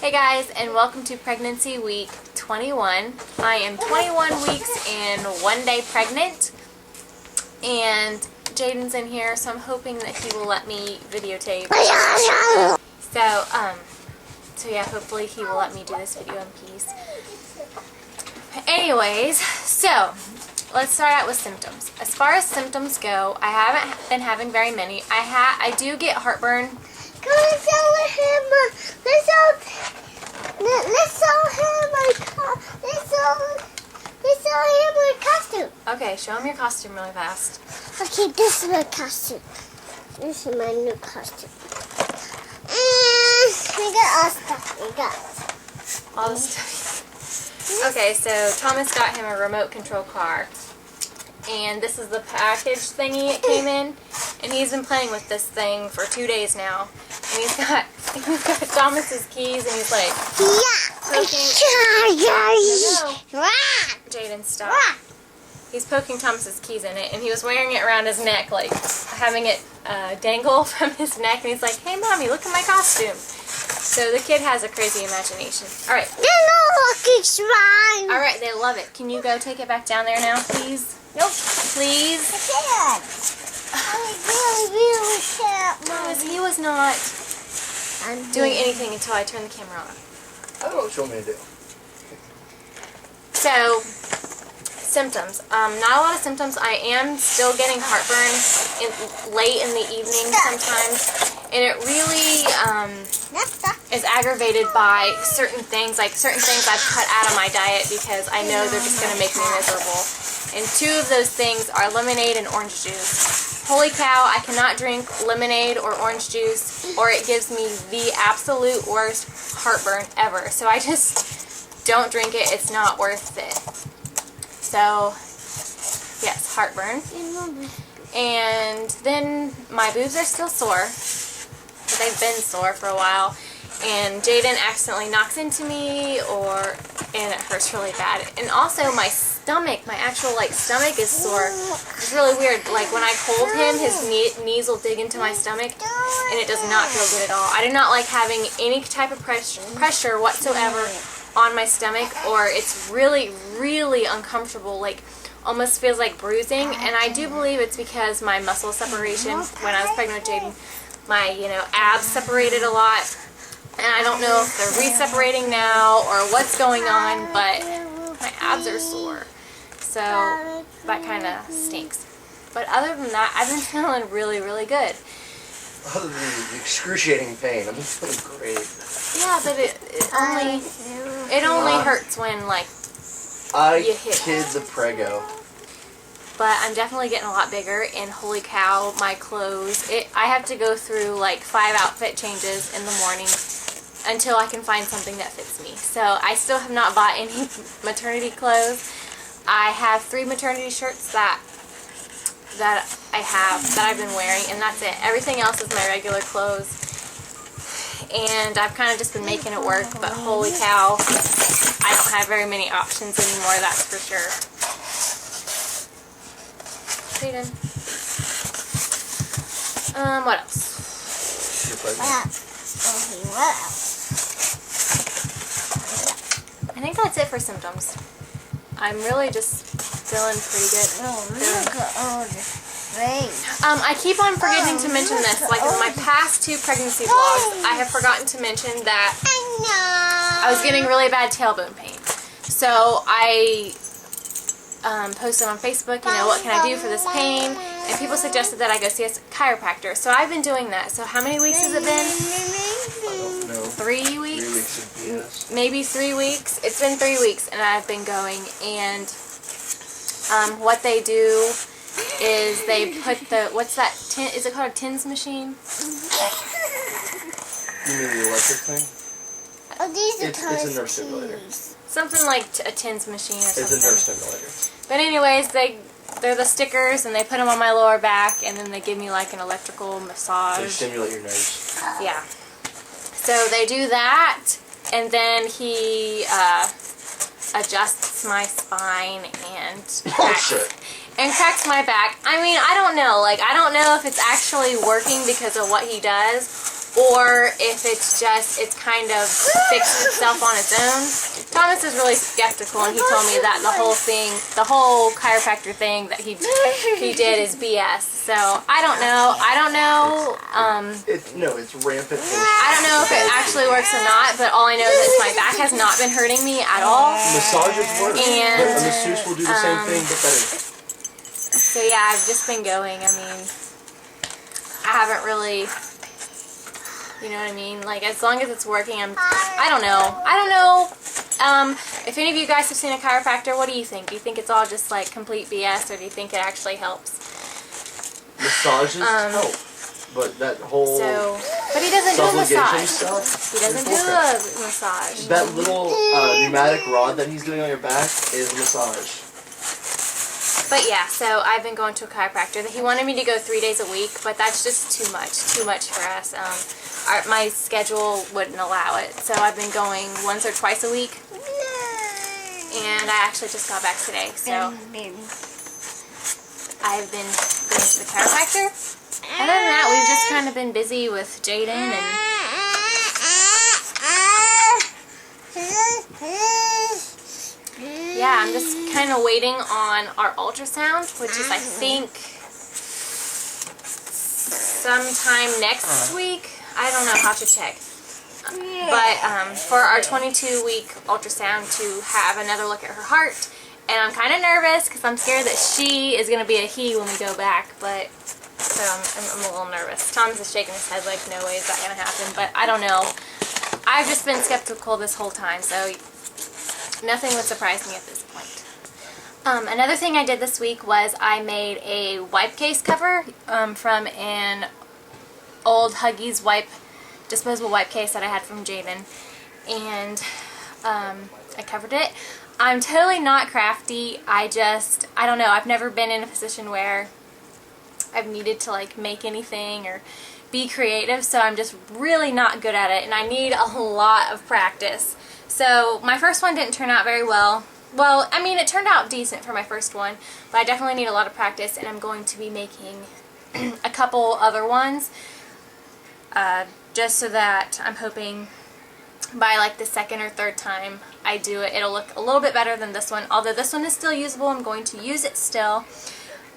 Hey guys, and welcome to Pregnancy Week 21. I am 21 weeks and 1 day pregnant, and Jaden's in here, so I'm hoping that he will let me videotape. So yeah, hopefully he will let me do this video in peace. Anyways, so let's start out with symptoms. As far as symptoms go, I haven't been having very many. I do get heartburn. Let's show him my costume. Okay, show him your costume really fast. Okay, this is my costume. This is my new costume. And we got all stuff. We got all the stuff. Okay, so Thomas got him a remote control car. And this is the package thingy it came in. And he's been playing with this thing for 2 days now. And he's got Thomas's keys, and he's like, poking. Jaden, stop. He's poking Thomas's keys in it, and he was wearing it around his neck, like having it dangle from his neck. And he's like, "Hey, mommy, look at my costume." So the kid has a crazy imagination. All right. All right, they love it. Can you go take it back down there now, please? Nope. Please. I can't. I really can't, Mommy. He was not doing anything until I turned the camera on. I don't know what you want me to do. So, symptoms. Not a lot of symptoms. I am still getting heartburn late in the evening sometimes. And it really is aggravated by certain things. Like certain things I've cut out of my diet because I know they're just going to make me miserable. And two of those things are lemonade and orange juice. Holy cow, I cannot drink lemonade or orange juice, or it gives me the absolute worst heartburn ever. So I just don't drink it. It's not worth it. So, yes, heartburn. And then my boobs are still sore. But they've been sore for a while. And Jaden accidentally knocks into me, and it hurts really bad. And also my stomach, my actual stomach is sore. It's really weird. Like when I hold him, his knees will dig into my stomach, and it does not feel good at all. I do not like having any type of pressure whatsoever on my stomach, or it's really, really uncomfortable. Like almost feels like bruising. And I do believe it's because my muscle separation when I was pregnant with Jaden, my abs separated a lot. And I don't know if they're re-separating now or what's going on, but my abs are sore. So that kind of stinks. But other than that, I've been feeling really, really good. Other than the excruciating pain, I'm feeling great. Yeah, but it only hurts when you hit kids a prego. But I'm definitely getting a lot bigger, and holy cow, my clothes. I have to go through 5 outfit changes in the morning until I can find something that fits me. So I still have not bought any maternity clothes. I have 3 maternity shirts that I've been wearing, and that's it. Everything else is my regular clothes. And I've kind of just been making it work, but holy cow, I don't have very many options anymore, that's for sure. Jaden. What else? What else? I think that's it for symptoms. I'm really just feeling pretty good. Look at all this face. I keep on forgetting to mention this. Like in my past 2 pregnancy vlogs, I have forgotten to mention that I was getting really bad tailbone pain. So I posted on Facebook, what can I do for this pain? And people suggested that I go see a chiropractor. So I've been doing that. So how many weeks has it been? I don't know. 3 weeks? 3 weeks of BS. Maybe 3 weeks. It's been 3 weeks, and I've been going. And what they do is they put what's that? Is it called a TINS machine? You mean the electric thing? Oh, these are It's a nerve stimulator. Something like a TINS machine or something. It's a nerve stimulator. But anyways, they're the stickers, and they put them on my lower back, and then they give me an electrical massage. They stimulate your nose. Yeah. So they do that, and then he adjusts my spine and cracks my back. I mean, I don't know. I don't know if it's actually working because of what he does, or if it's kind of fixing itself on its own. Thomas is really skeptical, and he told me that the whole chiropractor thing that he did is BS. So I don't know. It's rampant. I don't know if it actually works or not, but all I know is my back has not been hurting me at all. Massages work, And, but a masseuse will do the same thing, but better. So yeah, I've just been going. I mean, I haven't really, you know what I mean? Like, as long as it's working, I don't know. If any of you guys have seen a chiropractor, what do you think? Do you think it's all just like complete BS, or do you think it actually helps? Massages help, but that whole but he doesn't do a massage. stuff. He doesn't do a massage. That little pneumatic rod that he's doing on your back is a massage. But yeah, so I've been going to a chiropractor. He wanted me to go 3 days a week, but that's just too much for us. My schedule wouldn't allow it, so I've been going once or twice a week. And I actually just got back today, so I've been going to the chiropractor. Other than that, we've just kind of been busy with Jaden and yeah, I'm just kind of waiting on our ultrasound, which is I think sometime next week. I don't know, how to check. But for our 22-week ultrasound to have another look at her heart. And I'm kind of nervous because I'm scared that she is going to be a he when we go back. But so I'm a little nervous. Tom's just shaking his head like, no way is that going to happen. But I don't know. I've just been skeptical this whole time, so nothing would surprise me at this point. Another thing I did this week was I made a wipe case cover from an old Huggies disposable wipe case that I had from Jaden, and I covered it. I'm totally not crafty. I don't know. I've never been in a position where I've needed to like make anything or be creative, so I'm just really not good at it, and I need a lot of practice. So my first one didn't turn out very well. Well, I mean, it turned out decent for my first one, but I definitely need a lot of practice, and I'm going to be making a couple other ones just so that I'm hoping by like the second or third time I do it, it'll look a little bit better than this one. Although this one is still usable, I'm going to use it still.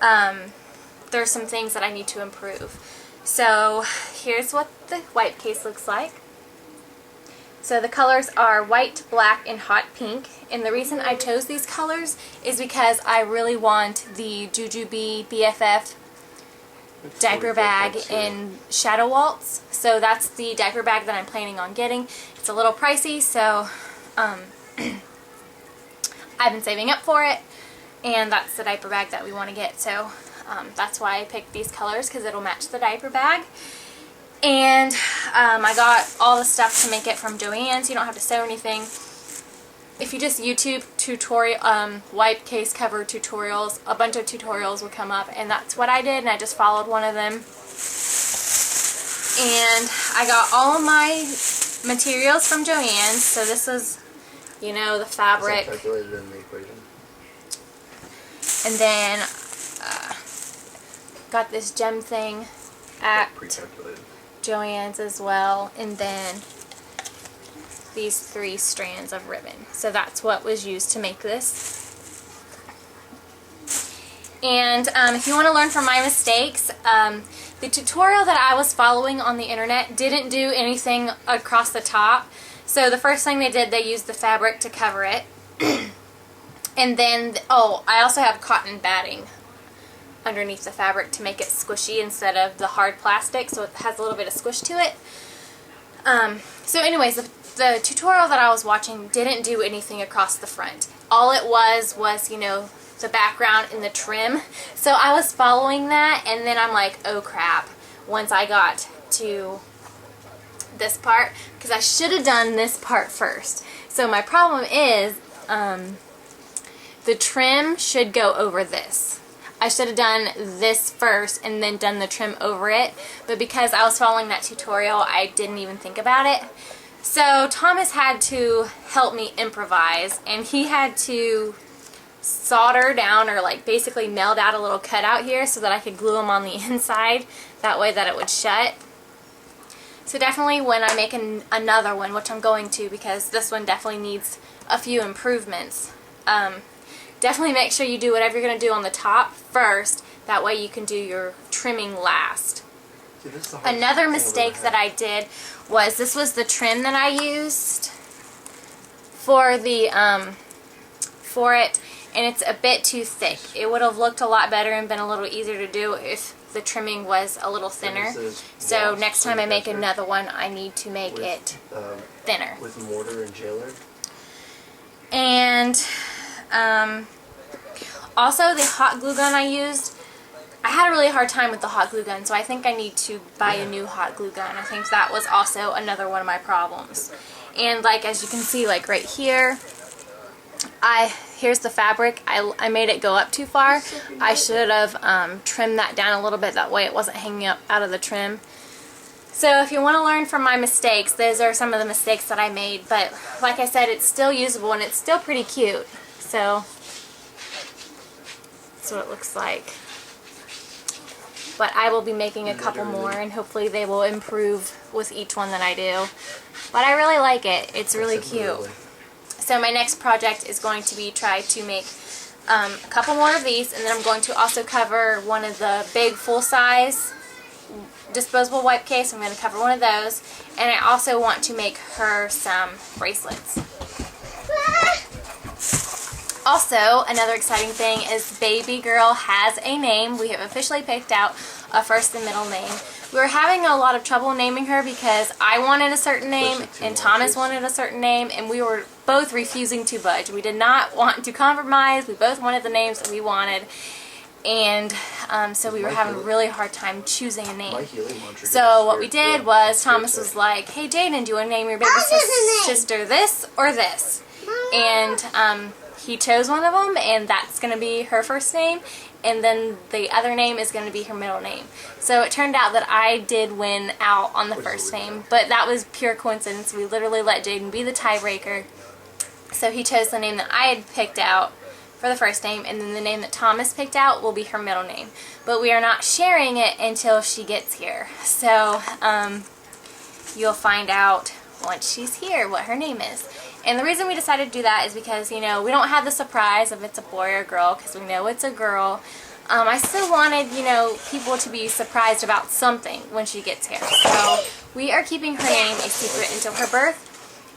There's some things that I need to improve. So here's what the wipe case looks like. So the colors are white, black, and hot pink. And the reason I chose these colors is because I really want the Jujubee BFF diaper bag in Shadow Waltz. So that's the diaper bag that I'm planning on getting. It's a little pricey, so I've been saving up for it, and that's the diaper bag that we want to get. So that's why I picked these colors, because it'll match the diaper bag. And I got all the stuff to make it from Joann's. You don't have to sew anything. If you just YouTube tutorial wipe case cover tutorials, a bunch of tutorials will come up, and that's what I did, and I just followed one of them. And I got all of my materials from Joann's. So this is, you know, the fabric. Calculated in the equation. And then got this gem thing at Pre-calculated. Joann's as well, and then these 3 strands of ribbon. So that's what was used to make this. And if you want to learn from my mistakes, the tutorial that I was following on the internet didn't do anything across the top. So the first thing they did, they used the fabric to cover it. And then, oh, I also have cotton batting underneath the fabric to make it squishy instead of the hard plastic, so it has a little bit of squish to it. So anyways, the tutorial that I was watching didn't do anything across the front. All it was, you know, the background and the trim. So I was following that, and then I'm like, oh crap, once I got to this part, because I should have done this part first. So my problem is, the trim should go over this. I should have done this first and then done the trim over it, but because I was following that tutorial, I didn't even think about it. So Thomas had to help me improvise, and he had to solder down, or like basically meld out a little cutout here so that I could glue them on the inside, that way that it would shut. So definitely when I make another one, which I'm going to because this one definitely needs a few improvements, definitely make sure you do whatever you're going to do on the top first. That way you can do your trimming last. See, this is the hardest Another thing mistake I've that ever I did was this was the trim that I used for it, and it's a bit too thick. It would have looked a lot better and been a little easier to do if the trimming was a little thinner. So next time I make another one, I need to make it thinner. With mortar and jailer. And also the hot glue gun I used, I had a really hard time with the hot glue gun, so I think I need to buy a new hot glue gun. I think that was also another one of my problems. And like as you can see, like right here, here's the fabric. I made it go up too far. I should have trimmed that down a little bit, that way it wasn't hanging up out of the trim. So if you want to learn from my mistakes, those are some of the mistakes that I made. But like I said, it's still usable and it's still pretty cute. So that's what it looks like. But I will be making a couple more, and hopefully they will improve with each one that I do. But I really like it. It's really cute. So my next project is going to be try to make a couple more of these, and then I'm going to also cover one of the big full-size disposable wipe case. I'm going to cover one of those, and I also want to make her some bracelets. Also, another exciting thing is baby girl has a name. We have officially picked out a first and middle name. We were having a lot of trouble naming her because I wanted a certain name and Thomas wanted a certain name, and we were both refusing to budge. We did not want to compromise. We both wanted the names that we wanted, and so we were having a really hard time choosing a name. So what we did was Thomas was like, "Hey Jaden, do you want to name your baby sister this or this?" And he chose one of them, and that's going to be her first name, and then the other name is going to be her middle name. So it turned out that I did win out on the first name, but that was pure coincidence. We literally let Jaden be the tiebreaker. So he chose the name that I had picked out for the first name, and then the name that Thomas picked out will be her middle name. But we are not sharing it until she gets here. So you'll find out once she's here what her name is. And the reason we decided to do that is because, you know, we don't have the surprise if it's a boy or a girl, because we know it's a girl. I still wanted, you know, people to be surprised about something when she gets here. So we are keeping her name a secret until her birth.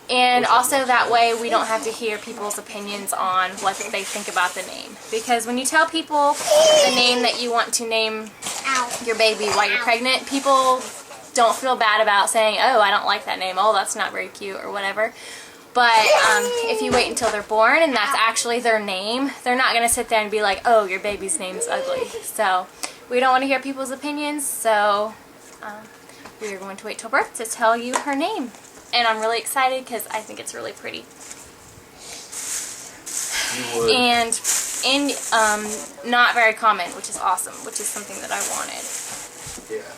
And also that way we don't have to hear people's opinions on what they think about the name. Because when you tell people the name that you want to name your baby while you're pregnant, people don't feel bad about saying, "Oh, I don't like that name. Oh, that's not very cute," or whatever. But if you wait until they're born and that's actually their name, they're not going to sit there and be like, "Oh, your baby's name's ugly." So we don't want to hear people's opinions, so we are going to wait till birth to tell you her name. And I'm really excited because I think it's really pretty. And not very common, which is awesome, which is something that I wanted. Yeah.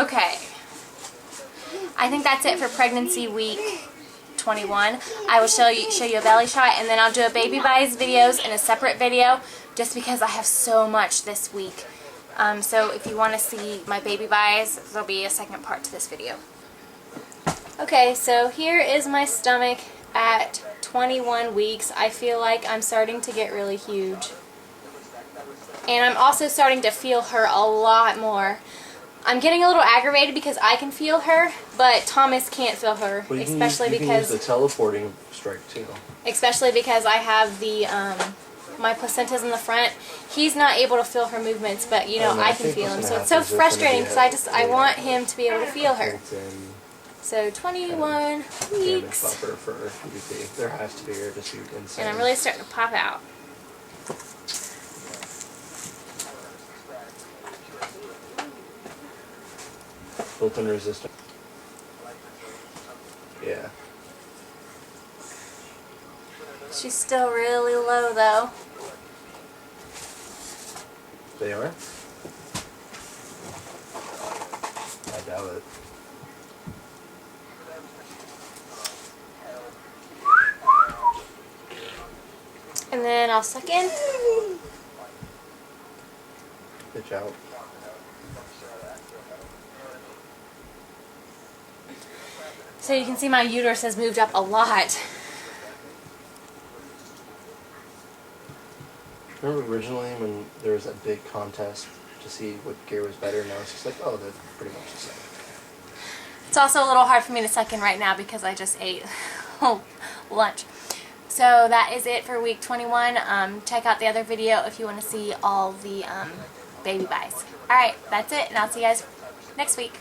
Okay. I think that's it for pregnancy week 21. I will show you a belly shot, and then I'll do a baby buys videos in a separate video just because I have so much this week. So if you want to see my baby buys, there'll be a second part to this video. Okay, so here is my stomach at 21 weeks. I feel like I'm starting to get really huge. And I'm also starting to feel her a lot more. I'm getting a little aggravated because I can feel her, but Thomas can't feel her, Well, especially you can because use the teleporting strike too. Especially because I have the my placentas in the front. He's not able to feel her movements, but you know I can feel him. So it's so frustrating because I want him to be able to feel her. So 21 weeks, Buffer for UP. There has to be, or just insane. and I'm really starting to pop out. Built-in resistance. Yeah. She's still really low though. They are? I doubt it. And then I'll suck in. Pitch out. So you can see my uterus has moved up a lot. Remember originally when there was that big contest to see what gear was better? Now it's just like, oh, they're pretty much the same. It's also a little hard for me to suck in right now because I just ate lunch. So that is it for week 21. Check out the other video if you want to see all the baby buys. Alright, that's it, and I'll see you guys next week.